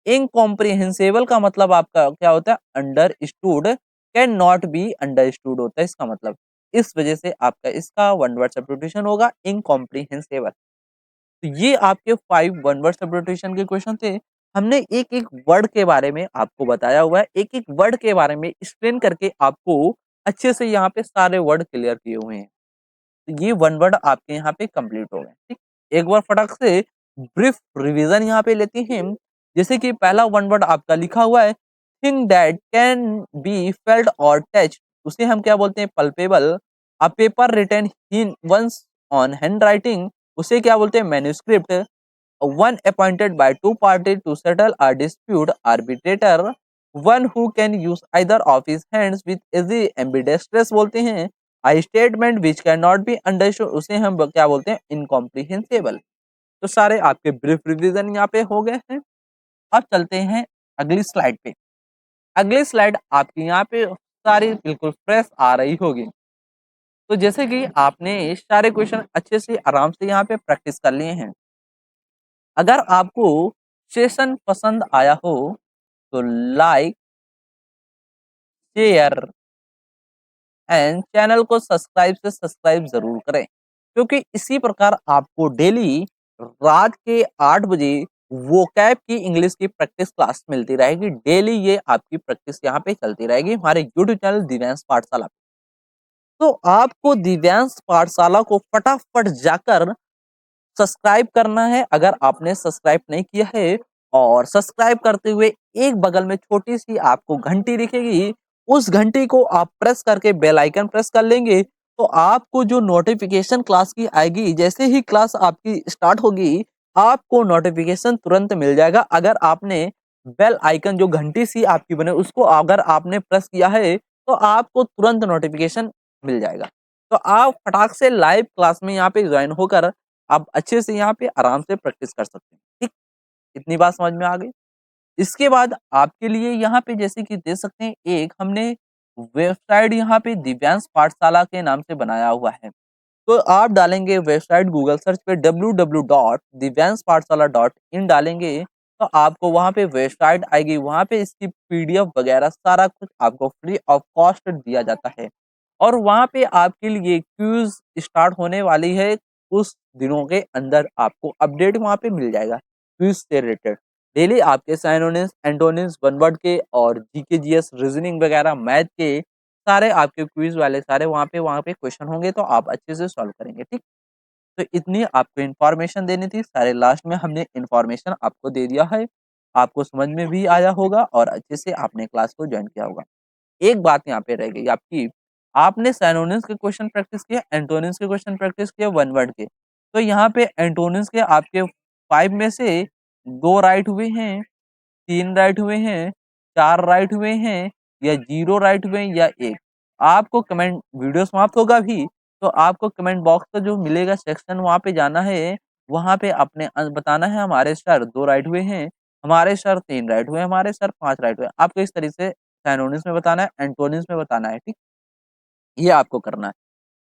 इनकॉम्प्रिहेंसिबल का मतलब आपका क्या होता है? Understood, can not be understood होता है इसका मतलब। इस वजह से आपका इसका वन वर्ड सब्स्टिट्यूशन होगा इनकॉम्प्रिहेंसिबल। तो ये आपके 5 वन वर्ड सब्स्टिट्यूशन के क्वेश्चन थे। हमने एक एक वर्ड के बारे में आपको बताया हुआ है, एक एक वर्ड के बारे में एक्सप्लेन करके आपको अच्छे से यहाँ पे सारे वर्ड क्लियर किए हुए हैं। तो ये वन वर्ड आपके यहाँ पे कंप्लीट हो गए। ठीक, एक बार फटाक से ब्रीफ रिवीजन यहाँ पे लेते हैं। जैसे कि पहला वन वर्ड आपका लिखा हुआ है, thing that can be felt or touch, उसे हम क्या बोलते हैं? Palpable. A paper written in one's own handwriting, उसे क्या बोलते हैं? Manuscript. One appointed by two party to settle a dispute, arbitrator. One who can use either of his hands with ease ambidextrous बोलते हैं। A statement which can not be understood उसे हम क्या बोलते हैं, इनकॉम्प्रिहेंसिबल। तो सारे आपके ब्रीफ रिवीजन यहाँ पे हो गए हैं। अब चलते हैं अगली स्लाइड पे। अगली स्लाइड आपकी यहाँ पे सारी बिल्कुल फ्रेश आ रही होगी। तो जैसे कि आपने सारे क्वेश्चन अच्छे से आराम से यहाँ पे प्रैक्टिस कर लिए हैं। अगर आपको सेशन पसंद आया हो तो लाइक, शेयर एंड चैनल को सब्सक्राइब से सब्सक्राइब जरूर करें, क्योंकि इसी प्रकार आपको डेली रात के 8 बजे वोकैब की इंग्लिश की प्रैक्टिस क्लास मिलती रहेगी। डेली ये आपकी प्रैक्टिस यहाँ पे चलती रहेगी हमारे यूट्यूब चैनल दिव्यांश पाठशाला। तो आपको दिव्यांश पाठशाला को फटाफट जाकर सब्सक्राइब करना है अगर आपने सब्सक्राइब नहीं किया है। और सब्सक्राइब करते हुए एक बगल में छोटी सी आपको घंटी दिखेगी, उस घंटी को आप प्रेस करके बेल आइकन प्रेस कर लेंगे तो आपको जो नोटिफिकेशन क्लास की आएगी, जैसे ही क्लास आपकी स्टार्ट होगी आपको नोटिफिकेशन तुरंत मिल जाएगा। अगर आपने बेल आइकन जो घंटी सी आपकी बने उसको अगर आपने प्रेस किया है तो आपको तुरंत नोटिफिकेशन मिल जाएगा। तो आप फटाक से लाइव क्लास में यहाँ पे ज्वाइन होकर आप अच्छे से यहाँ पे आराम से प्रैक्टिस कर सकते हैं। ठीक, इतनी बात समझ में आ गई। इसके बाद आपके लिए यहाँ पे जैसे कि देख सकते हैं, एक हमने वेबसाइट यहाँ पे दिव्यांश पाठशाला के नाम से बनाया हुआ है। तो आप डालेंगे वेबसाइट गूगल सर्च पे www.divyanspathshala.in डालेंगे तो आपको वहाँ पे वेबसाइट आएगी। वहाँ पे इसकी पीडीएफ वगैरह सारा कुछ आपको फ्री ऑफ कॉस्ट दिया जाता है। और वहाँ पे आपके लिए क्विज स्टार्ट होने वाली है, उस दिनों के अंदर आपको अपडेट वहाँ पे मिल जाएगा क्विज से रिलेटेड। डेली आपके साइनोनिम्स, एंटोनिम्स, वन वर्ड के और जीके जीएस, रीजनिंग वगैरह, मैथ के सारे आपके क्विज वाले सारे वहाँ पे क्वेश्चन होंगे तो आप अच्छे से सॉल्व करेंगे। ठीक, तो इतनी आपको इन्फॉर्मेशन देनी थी। सारे लास्ट में हमने इन्फॉर्मेशन आपको दे दिया है, आपको समझ में भी आया होगा और अच्छे से आपने क्लास को ज्वाइन किया होगा। एक बात यहाँ पे रह गई आपकी, आपने सिनोनिम्स के क्वेश्चन प्रैक्टिस किया, एंटोनिम्स के क्वेश्चन प्रैक्टिस किया, वन वर्ड के। तो यहाँ पे एंटोनिम्स के आपके 5 में से 2 राइट हुए हैं, 3 राइट हुए हैं, 4 राइट हुए हैं या 0 राइट हुए हैं या 1। आपको कमेंट, वीडियो समाप्त होगा भी तो आपको कमेंट बॉक्स का जो मिलेगा सेक्शन वहाँ पे जाना है। वहाँ पे अपने बताना है हमारे सर 2 राइट हुए हैं, हमारे सर 3 राइट हुए हैं, हमारे सर 5 राइट हुए हैं। आपको इस तरीके से सिनोनिम्स में बताना है, एंटोनिम्स में बताना है। ठीक, ये आपको करना है।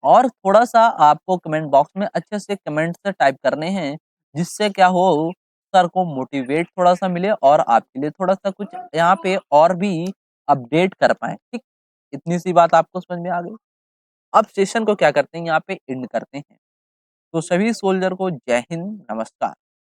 और थोड़ा-सा आपको कमेंट बॉक्स में अच्छे से कमेंट से टाइप करने हैं, जिससे क्या हो, सर को मोटिवेट थोड़ा-सा मिले और आपके लिए थोड़ा-सा कुछ यहाँ पे और भी अपडेट कर पाएँ। ठीक, इतनी सी बात आपको समझ में आ गई। अब सेशन को क्या करते हैं, यहाँ पे एंड करते हैं। तो सभी सोल्जर को जय हिंद, नमस्कार।